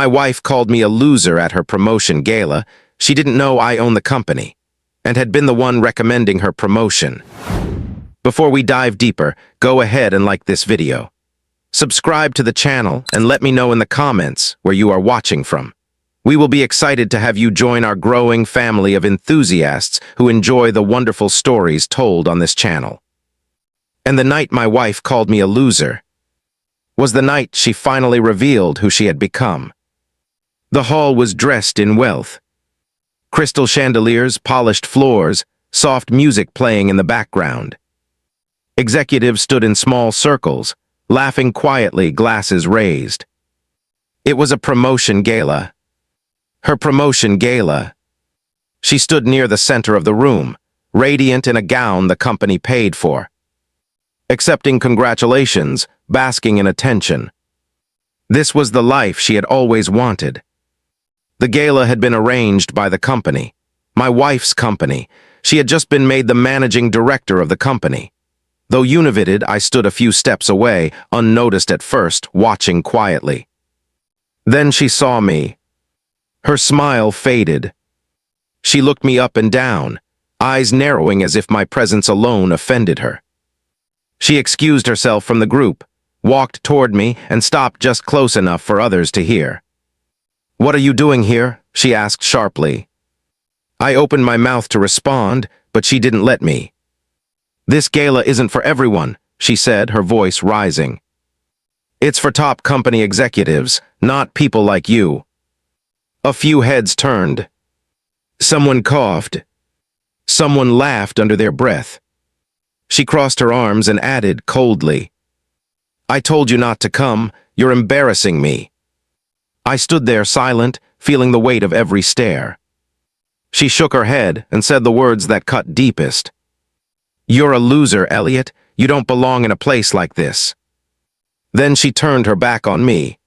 My wife called me a loser at her promotion gala. She didn't know I own the company, and had been the one recommending her promotion. Before we dive deeper, go ahead and like this video. Subscribe to the channel and let me know in the comments where you are watching from. We will be excited to have you join our growing family of enthusiasts who enjoy the wonderful stories told on this channel. And the night my wife called me a loser was the night she finally revealed who she had become. The hall was dressed in wealth. Crystal chandeliers, polished floors, soft music playing in the background. Executives stood in small circles, laughing quietly, glasses raised. It was a promotion gala. Her promotion gala. She stood near the center of the room, radiant in a gown the company paid for, accepting congratulations, basking in attention. This was the life she had always wanted. The gala had been arranged by the company, my wife's company. She had just been made the managing director of the company. Though univitted, I stood a few steps away, unnoticed at first, watching quietly. Then she saw me. Her smile faded. She looked me up and down, eyes narrowing as if my presence alone offended her. She excused herself from the group, walked toward me, and stopped just close enough for others to hear. "What are you doing here?" she asked sharply. I opened my mouth to respond, but she didn't let me. "This gala isn't for everyone," she said, her voice rising. "It's for top company executives, not people like you." A few heads turned. Someone coughed. Someone laughed under their breath. She crossed her arms and added coldly, "I told you not to come. You're embarrassing me." I stood there silent, feeling the weight of every stare. She shook her head and said the words that cut deepest. "You're a loser, Elliot. You don't belong in a place like this." Then she turned her back on me,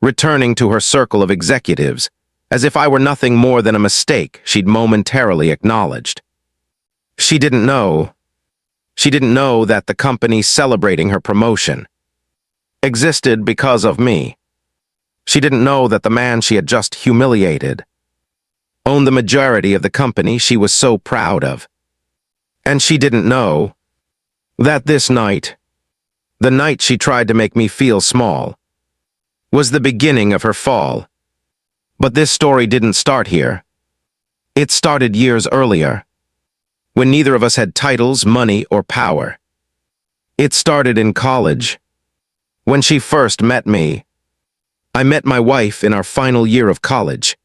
returning to her circle of executives, as if I were nothing more than a mistake she'd momentarily acknowledged. She didn't know. She didn't know that the company celebrating her promotion existed because of me. She didn't know that the man she had just humiliated owned the majority of the company she was so proud of. And she didn't know that this night, the night she tried to make me feel small, was the beginning of her fall. But this story didn't start here. It started years earlier, when neither of us had titles, money, or power. It started in college, when she first met me. I met my wife in our final year of college.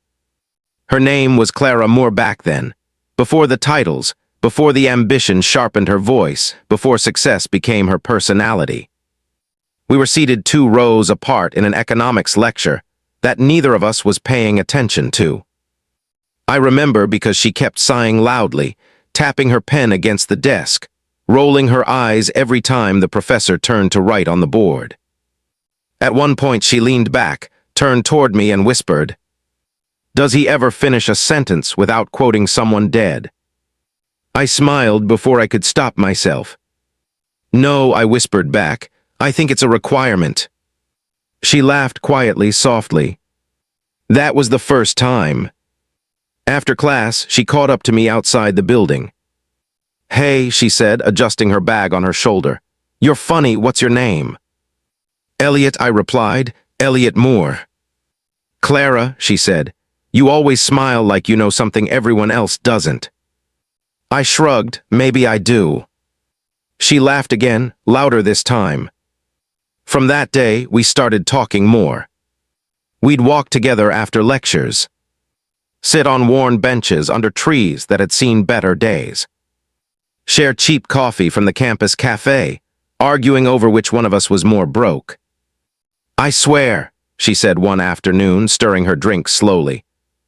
Her name was Clara Moore back then, before the titles, before the ambition sharpened her voice, before success became her personality. We were seated 2 rows apart in an economics lecture that neither of us was paying attention to. I remember because she kept sighing loudly, tapping her pen against the desk, rolling her eyes every time the professor turned to write on the board. At one point she leaned back, turned toward me and whispered, "Does he ever finish a sentence without quoting someone dead?" I smiled before I could stop myself. "No," I whispered back. "I think it's a requirement." She laughed quietly, softly. That was the first time. After class, she caught up to me outside the building. "Hey," she said, adjusting her bag on her shoulder. "You're funny. What's your name?" "Elliot," I replied. "Elliot Moore." "Clara," she said, "you always smile like you know something everyone else doesn't." I shrugged. "Maybe I do." She laughed again, louder this time. From that day, we started talking more. We'd walk together after lectures, sit on worn benches under trees that had seen better days, share cheap coffee from the campus cafe, arguing over which one of us was more broke. "I swear," she said one afternoon, stirring her drink slowly,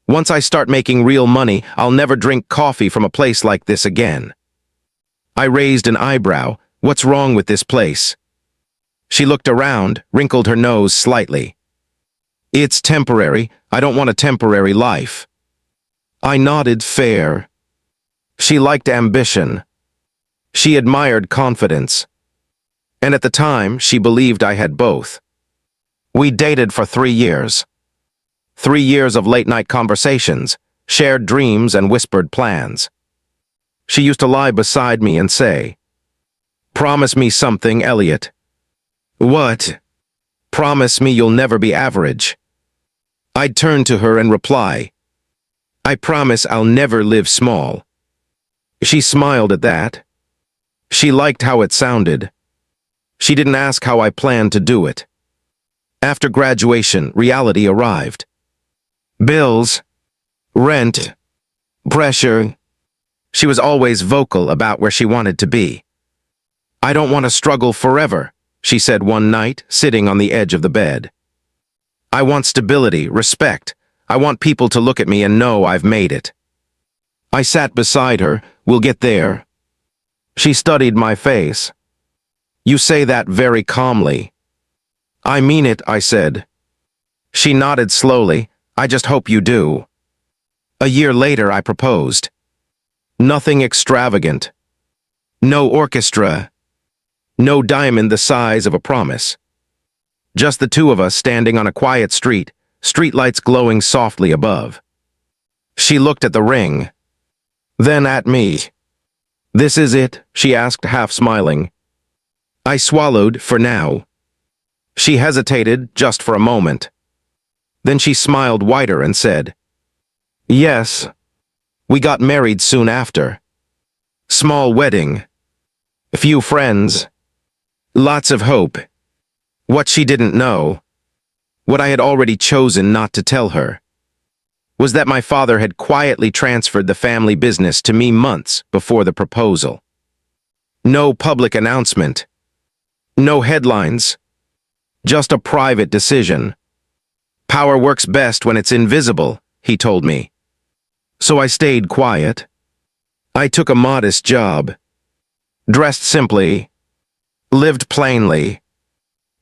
"once I start making real money, I'll never drink coffee from a place like this again." I raised an eyebrow. "What's wrong with this place?" She looked around, wrinkled her nose slightly. "It's temporary. I don't want a temporary life." I nodded fair. She liked ambition. She admired confidence. And at the time, she believed I had both. We dated for 3 years. 3 years of late-night conversations, shared dreams and whispered plans. She used to lie beside me and say, "Promise me something, Elliot." "What?" "Promise me you'll never be average." I'd turn to her and reply, "I promise I'll never live small." She smiled at that. She liked how it sounded. She didn't ask how I planned to do it. After graduation, reality arrived. Bills, rent, pressure. She was always vocal about where she wanted to be. "I don't want to struggle forever," she said one night, sitting on the edge of the bed. "I want stability, respect. I want people to look at me and know I've made it." I sat beside her. "We'll get there." She studied my face. "You say that very calmly." "I mean it," I said. She nodded slowly. "I just hope you do." A year later, I proposed. Nothing extravagant. No orchestra. No diamond the size of a promise. Just the two of us standing on a quiet street, streetlights glowing softly above. She looked at the ring, then at me. "This is it?" she asked, half smiling. I swallowed, "For now." She hesitated just for a moment. Then she smiled wider and said, "Yes." We got married soon after. Small wedding. Few friends. Lots of hope. What she didn't know, what I had already chosen not to tell her, was that my father had quietly transferred the family business to me months before the proposal. No public announcement. No headlines. Just a private decision. "Power works best when it's invisible," he told me. So I stayed quiet. I took a modest job. Dressed simply. Lived plainly.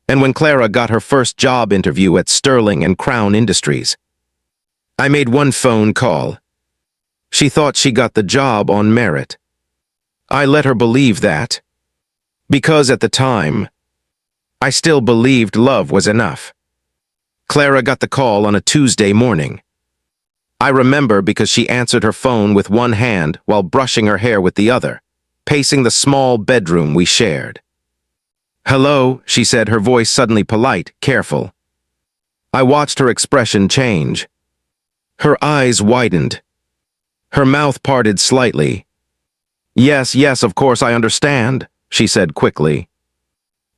And when Clara got her first job interview at Sterling and Crown Industries, I made one phone call. She thought she got the job on merit. I let her believe that, because at the time, I still believed love was enough. Clara got the call on a Tuesday morning. I remember because she answered her phone with one hand while brushing her hair with the other, pacing the small bedroom we shared. "Hello," she said, her voice suddenly polite, careful. I watched her expression change. Her eyes widened. Her mouth parted slightly. Yes, of course I understand," she said quickly.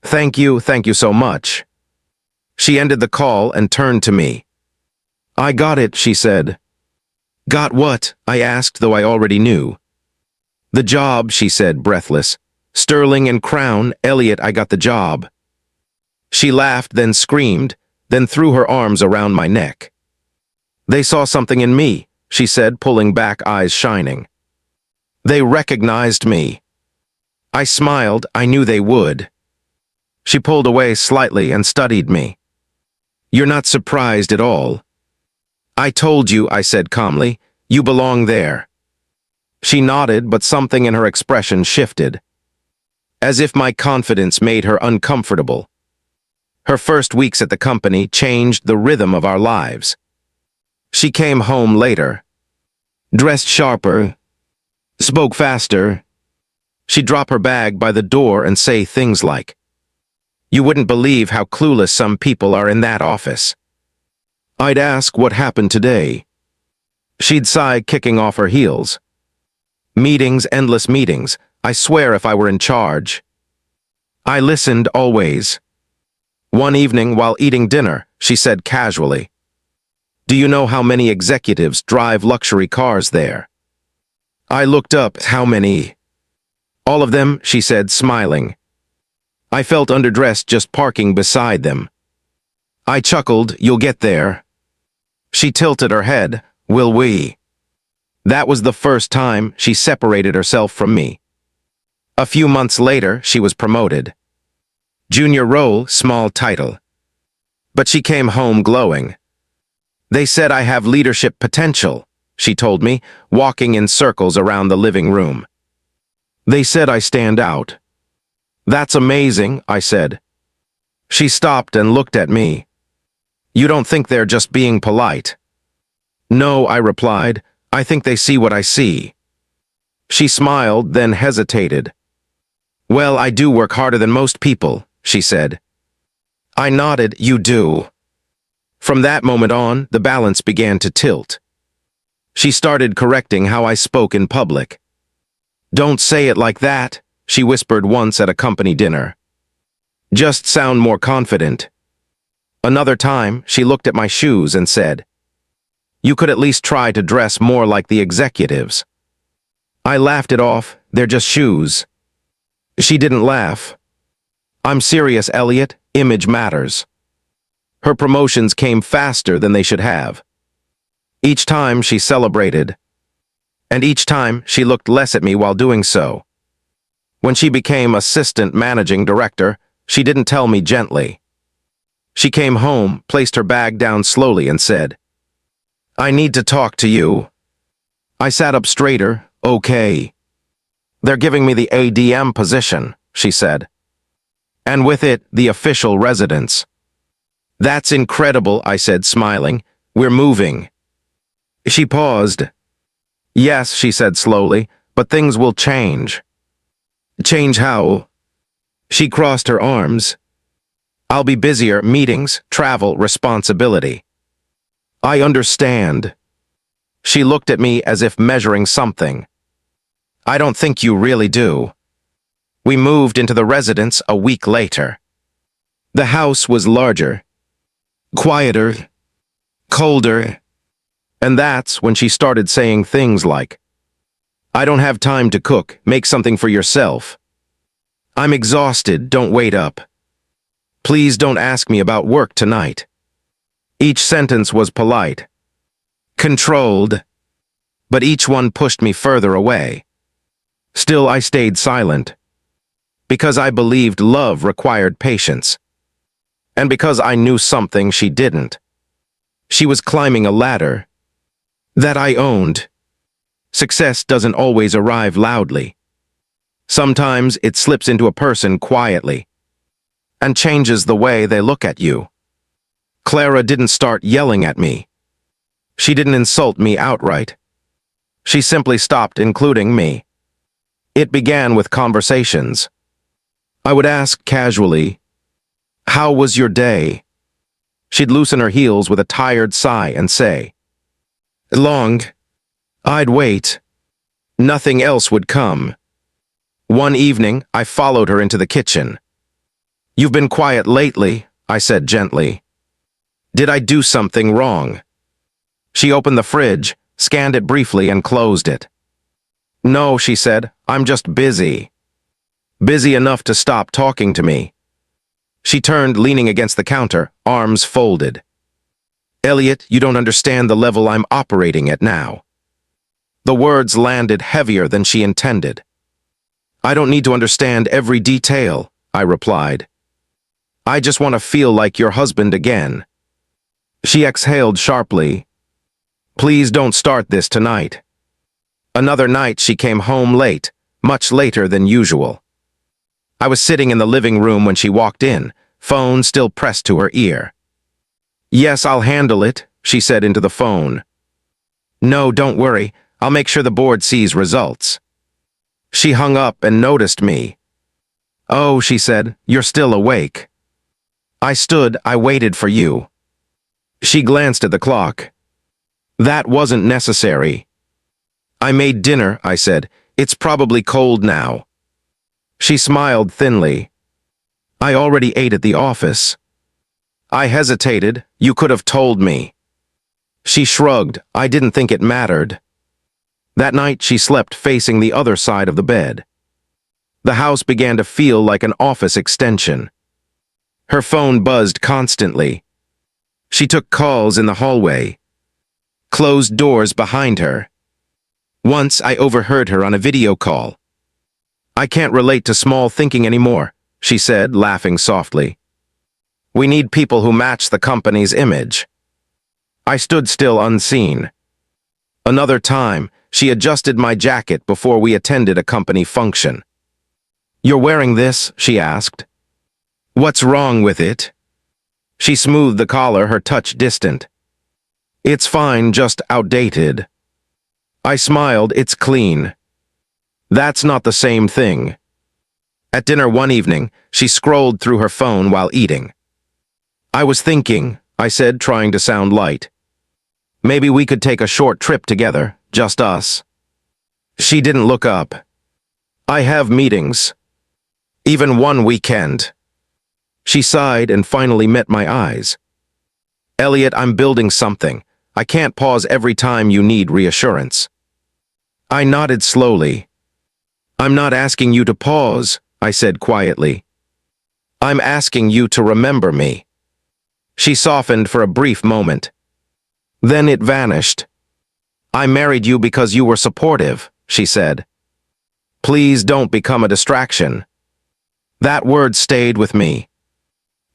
Thank you so much." She ended the call and turned to me. "I got it," she said. "Got what?" I asked, though I already knew. "The job," she said, breathless. "Sterling and Crown, Elliot, I got the job." She laughed, then screamed, then threw her arms around my neck. "They saw something in me," she said, pulling back, eyes shining. "They recognized me." I smiled. I knew they would. She pulled away slightly and studied me. "You're not surprised at all." "I told you," I said calmly. "You belong there." She nodded, but something in her expression shifted, as if my confidence made her uncomfortable. Her first weeks at the company changed the rhythm of our lives. She came home later, dressed sharper, spoke faster. She'd drop her bag by the door and say things like, "You wouldn't believe how clueless some people are in that office." I'd ask, "What happened today?" She'd sigh, kicking off her heels. Meetings, endless meetings. I swear if I were in charge. I listened always. One evening, while eating dinner, she said casually, "Do you know how many executives drive luxury cars there?" I looked up. "How many?" "All of them," she said, smiling. I felt underdressed just parking beside them. I chuckled. "You'll get there." She tilted her head. "Will we?" That was the first time she separated herself from me. A few months later, she was promoted. Junior role, small title. But she came home glowing. "They said I have leadership potential," she told me, walking in circles around the living room. "They said I stand out." "That's amazing," I said. She stopped and looked at me. You don't think they're just being polite? No, I replied. I think they see what I see. She smiled, then hesitated. Well, I do work harder than most people, she said. I nodded. You do. From that moment on, the balance began to tilt. She started correcting how I spoke in public. Don't say it like that, she whispered once at a company dinner. Just sound more confident. Another time, she looked at my shoes and said, You could at least try to dress more like the executives. I laughed it off. They're just shoes. She didn't laugh. I'm serious, Elliot. Image matters. Her promotions came faster than they should have. Each time she celebrated. And each time she looked less at me while doing so. When she became assistant managing director, she didn't tell me gently. She came home, placed her bag down slowly and said, I need to talk to you. I sat up straighter. Okay. They're giving me the ADM position, she said. And with it, the official residence. That's incredible, I said, smiling. We're moving. She paused. Yes, she said slowly, but things will change. Change how? She crossed her arms. I'll be busier, meetings, travel, responsibility. I understand. She looked at me as if measuring something. I don't think you really do. We moved into the residence a week later. The house was larger, quieter, colder, and that's when she started saying things like, I don't have time to cook, make something for yourself. I'm exhausted, don't wait up. Please don't ask me about work tonight. Each sentence was polite, controlled, but each one pushed me further away. Still, I stayed silent, because I believed love required patience, and because I knew something she didn't. She was climbing a ladder that I owned. Success doesn't always arrive loudly. Sometimes it slips into a person quietly and changes the way they look at you. Clara didn't start yelling at me. She didn't insult me outright. She simply stopped including me. It began with conversations. I would ask casually, How was your day? She'd loosen her heels with a tired sigh and say, Long. I'd wait. Nothing else would come. One evening, I followed her into the kitchen. You've been quiet lately, I said gently. Did I do something wrong? She opened the fridge, scanned it briefly, and closed it. No, she said, I'm just busy. Busy enough to stop talking to me. She turned, leaning against the counter, arms folded. Elliot, you don't understand the level I'm operating at now. The words landed heavier than she intended. I don't need to understand every detail, I replied. I just want to feel like your husband again. She exhaled sharply. Please don't start this tonight. Another night she came home late, much later than usual. I was sitting in the living room when she walked in, phone still pressed to her ear. Yes, I'll handle it, she said into the phone. No, don't worry, I'll make sure the board sees results. She hung up and noticed me. Oh, she said, you're still awake. I stood, I waited for you. She glanced at the clock. That wasn't necessary. I made dinner, I said. It's probably cold now. She smiled thinly. I already ate at the office. I hesitated. You could have told me. She shrugged. I didn't think it mattered. That night she slept facing the other side of the bed. The house began to feel like an office extension. Her phone buzzed constantly. She took calls in the hallway. Closed doors behind her. Once I overheard her on a video call. I can't relate to small thinking anymore, she said, laughing softly. We need people who match the company's image. I stood still unseen. Another time, she adjusted my jacket before we attended a company function. You're wearing this? She asked. What's wrong with it? She smoothed the collar, her touch distant. It's fine, just outdated. I smiled, it's clean. That's not the same thing. At dinner one evening, she scrolled through her phone while eating. I was thinking, I said, trying to sound light. Maybe we could take a short trip together, just us. She didn't look up. I have meetings. Even one weekend. She sighed and finally met my eyes. Elliot, I'm building something. I can't pause every time you need reassurance. I nodded slowly. I'm not asking you to pause, I said quietly. I'm asking you to remember me. She softened for a brief moment. Then it vanished. I married you because you were supportive, she said. Please don't become a distraction. That word stayed with me.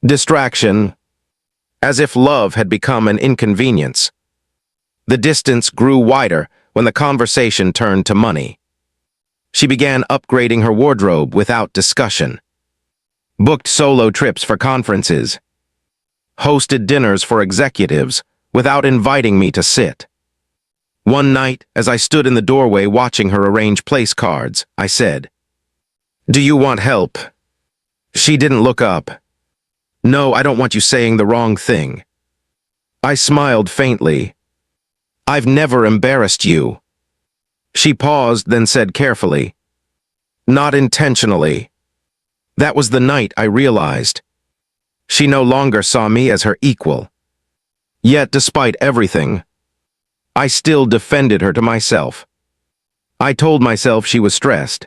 Distraction. As if love had become an inconvenience. The distance grew wider when the conversation turned to money. She began upgrading her wardrobe without discussion. Booked solo trips for conferences. Hosted dinners for executives without inviting me to sit. One night, as I stood in the doorway watching her arrange place cards, I said, "Do you want help?" She didn't look up. No, I don't want you saying the wrong thing. I smiled faintly. I've never embarrassed you. She paused, then said carefully, not intentionally. That was the night I realized. She no longer saw me as her equal. Yet, despite everything, I still defended her to myself. I told myself she was stressed.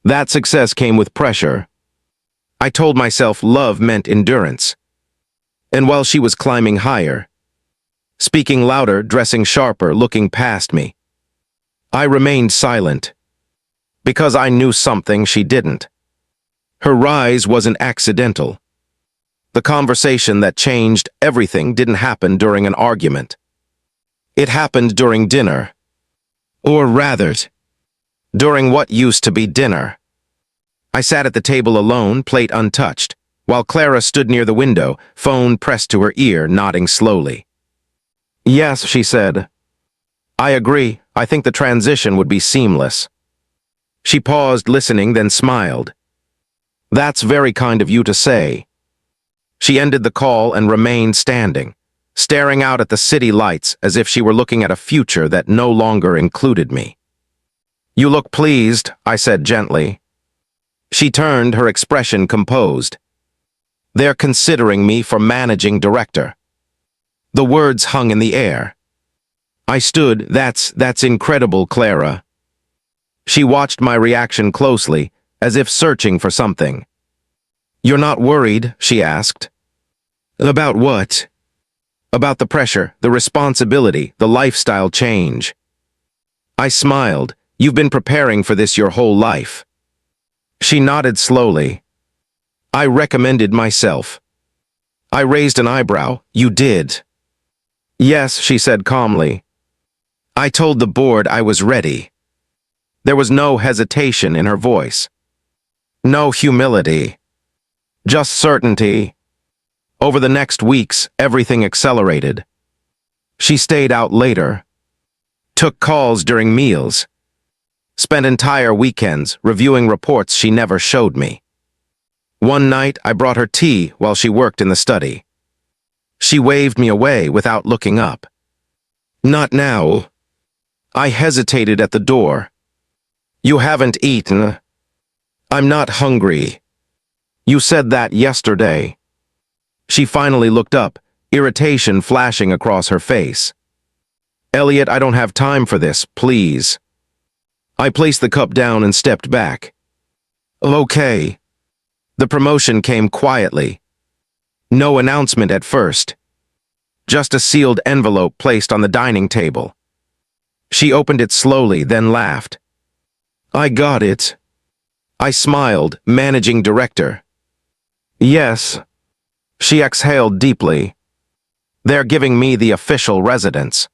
That success came with pressure. I told myself love meant endurance. And while she was climbing higher, speaking louder, dressing sharper, looking past me, I remained silent. Because I knew something she didn't. Her rise wasn't accidental. The conversation that changed everything didn't happen during an argument. It happened during dinner. Or rather, during what used to be dinner. I sat at the table alone, plate untouched, while Clara stood near the window, phone pressed to her ear, nodding slowly. Yes, she said. I agree. I think the transition would be seamless. She paused, listening, then smiled. That's very kind of you to say. She ended the call and remained standing, staring out at the city lights as if she were looking at a future that no longer included me. You look pleased, I said gently. She turned, her expression composed. They're considering me for managing director. The words hung in the air. I stood, that's incredible, Clara. She watched my reaction closely, as if searching for something. You're not worried, she asked. About what? About the pressure, the responsibility, the lifestyle change. I smiled. You've been preparing for this your whole life. She nodded slowly. I recommended myself. I raised an eyebrow. You did. Yes, she said calmly. I told the board I was ready. There was no hesitation in her voice. No humility. Just certainty. Over the next weeks, everything accelerated. She stayed out later. Took calls during meals. Spent entire weekends reviewing reports she never showed me. One night, I brought her tea while she worked in the study. She waved me away without looking up. Not now. I hesitated at the door. You haven't eaten. I'm not hungry. You said that yesterday. She finally looked up, irritation flashing across her face. Elliot, I don't have time for this, please. I placed the cup down and stepped back. Okay. The promotion came quietly. No announcement at first. Just a sealed envelope placed on the dining table. She opened it slowly, then laughed. I got it. I smiled, managing director. Yes. She exhaled deeply. They're giving me the official residence.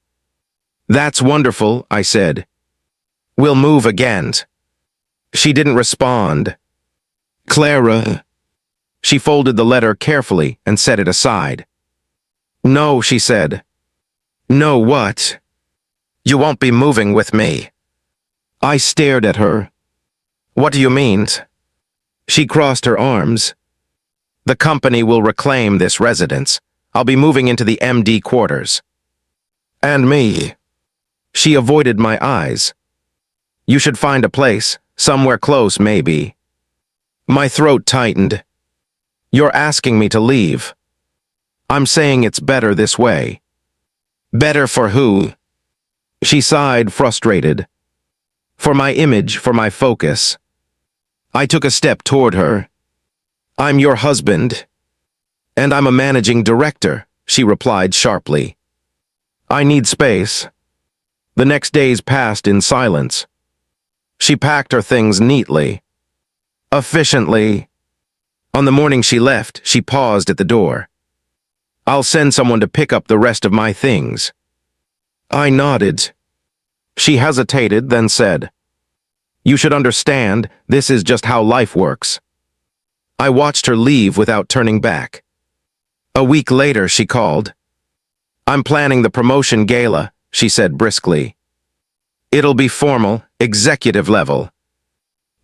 That's wonderful, I said. We'll move again. She didn't respond. Clara. She folded the letter carefully and set it aside. "No," she said. "No, what?" "You won't be moving with me." I stared at her. "What do you mean?" She crossed her arms. "The company will reclaim this residence. I'll be moving into the MD quarters." "And me?" She avoided my eyes. "You should find a place, somewhere close maybe." My throat tightened. "You're asking me to leave." "I'm saying it's better this way." "Better for who?" She sighed, frustrated. "For my image, for my focus." I took a step toward her. "I'm your husband." "And I'm a managing director," she replied sharply. "I need space." The next days passed in silence. She packed her things neatly, efficiently. On the morning she left, she paused at the door. "I'll send someone to pick up the rest of my things." I nodded. She hesitated, then said, "You should understand, this is just how life works." I watched her leave without turning back. A week later, she called. "I'm planning the promotion gala," she said briskly. "It'll be formal, executive level."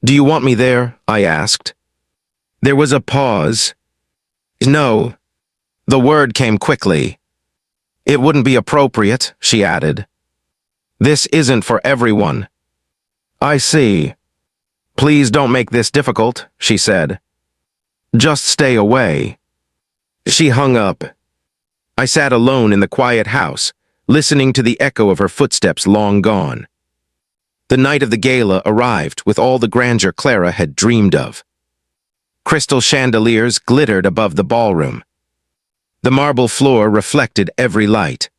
"Do you want me there?" I asked. There was a pause. "No." The word came quickly. "It wouldn't be appropriate," she added. "This isn't for everyone." "I see." "Please don't make this difficult," she said. "Just stay away." She hung up. I sat alone in the quiet house, listening to the echo of her footsteps long gone. The night of the gala arrived with all the grandeur Clara had dreamed of. Crystal chandeliers glittered above the ballroom. The marble floor reflected every light.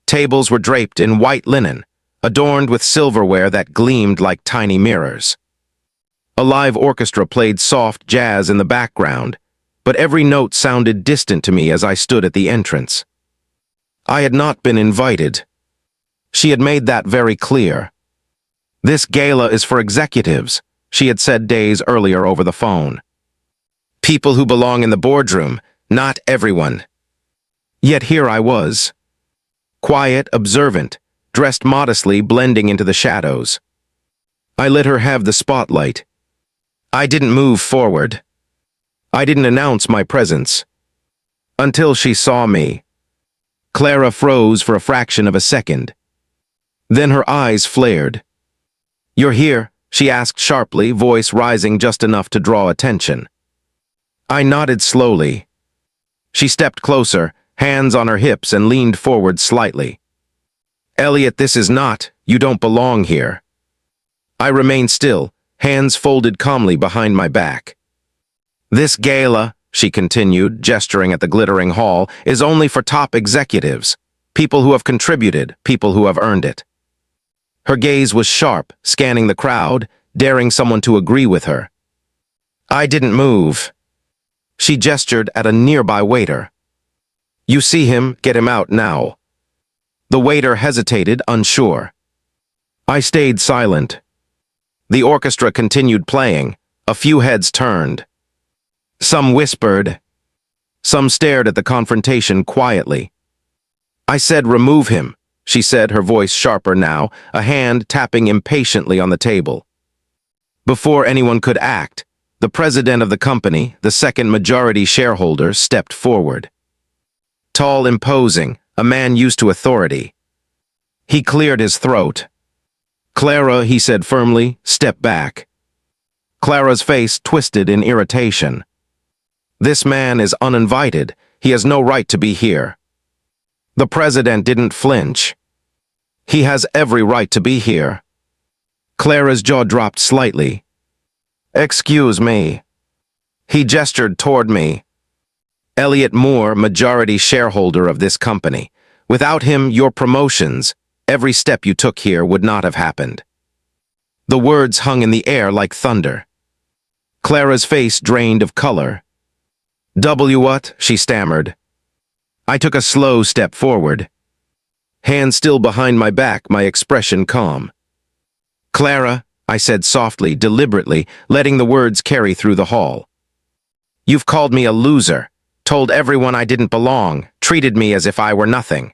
Tables were draped in white linen, adorned with silverware that gleamed like tiny mirrors. A live orchestra played soft jazz in the background, but every note sounded distant to me as I stood at the entrance. I had not been invited. She had made that very clear. "This gala is for executives," she had said days earlier over the phone. "People who belong in the boardroom, not everyone." Yet here I was. Quiet, observant, dressed modestly, blending into the shadows. I let her have the spotlight. I didn't move forward. I didn't announce my presence. Until she saw me. Clara froze for a fraction of a second. Then her eyes flared. "You're here?" she asked sharply, voice rising just enough to draw attention. I nodded slowly. She stepped closer, hands on her hips, and leaned forward slightly. "Elliot, this is not, you don't belong here." I remained still, hands folded calmly behind my back. "This gala," she continued, gesturing at the glittering hall, "is only for top executives, people who have contributed, people who have earned it." Her gaze was sharp, scanning the crowd, daring someone to agree with her. I didn't move. She gestured at a nearby waiter. "You see him, get him out now." The waiter hesitated, unsure. I stayed silent. The orchestra continued playing. A few heads turned. Some whispered. Some stared at the confrontation quietly. I said, "Remove him," she said, her voice sharper now, a hand tapping impatiently on the table. Before anyone could act, the president of the company, the second majority shareholder, stepped forward. Tall, imposing, a man used to authority. He cleared his throat. "Clara," he said firmly, "step back." Clara's face twisted in irritation. "This man is uninvited. He has no right to be here." The president didn't flinch. "He has every right to be here." Clara's jaw dropped slightly. "Excuse me." He gestured toward me. "Elliot Moore, majority shareholder of this company. Without him, your promotions, every step you took here would not have happened." The words hung in the air like thunder. Clara's face drained of color. "W what?" she stammered. I took a slow step forward. Hands still behind my back, my expression calm. "Clara," I said softly, deliberately, letting the words carry through the hall. You've called me a loser, told everyone I didn't belong, treated me as if I were nothing.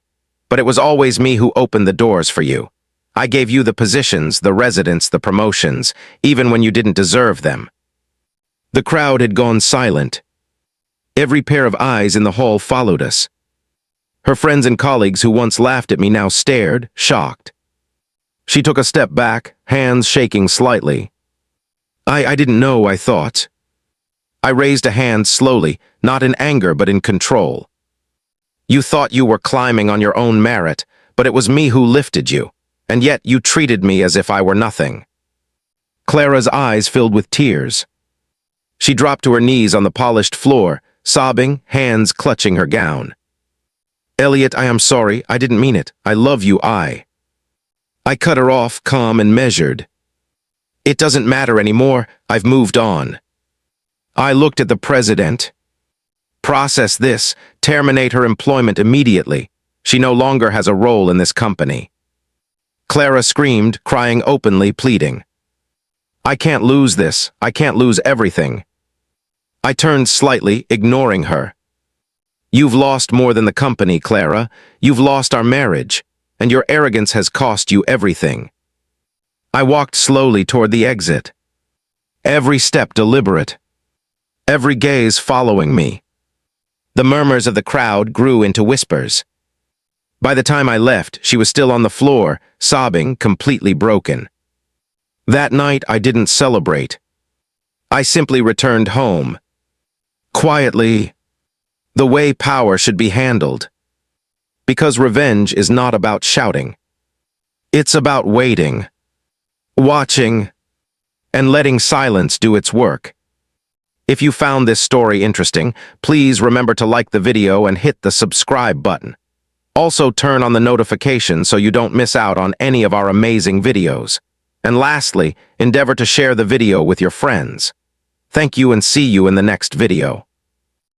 But it was always me who opened the doors for you. I gave you the positions, the residence, the promotions, even when you didn't deserve them. The crowd had gone silent. Every pair of eyes in the hall followed us. Her friends and colleagues who once laughed at me now stared, shocked. She took a step back, hands shaking slightly. I didn't know, I thought. I raised a hand slowly, not in anger but in control. You thought you were climbing on your own merit, but it was me who lifted you, and yet you treated me as if I were nothing. Clara's eyes filled with tears. She dropped to her knees on the polished floor, sobbing, hands clutching her gown. Elliot, I am sorry, I didn't mean it. I love you, I cut her off, calm and measured. It doesn't matter anymore, I've moved on. I looked at the president. Process this, terminate her employment immediately. She no longer has a role in this company. Clara screamed, crying openly, pleading. I can't lose this, I can't lose everything. I turned slightly, ignoring her. You've lost more than the company, Clara. You've lost our marriage, and your arrogance has cost you everything. I walked slowly toward the exit. Every step deliberate. Every gaze following me. The murmurs of the crowd grew into whispers. By the time I left, she was still on the floor, sobbing, completely broken. That night, I didn't celebrate. I simply returned home. Quietly, the way power should be handled. Because revenge is not about shouting. It's about waiting, watching, and letting silence do its work. If you found this story interesting, please remember to like the video and hit the subscribe button. Also turn on the notifications so you don't miss out on any of our amazing videos. And lastly, endeavor to share the video with your friends. Thank you and see you in the next video.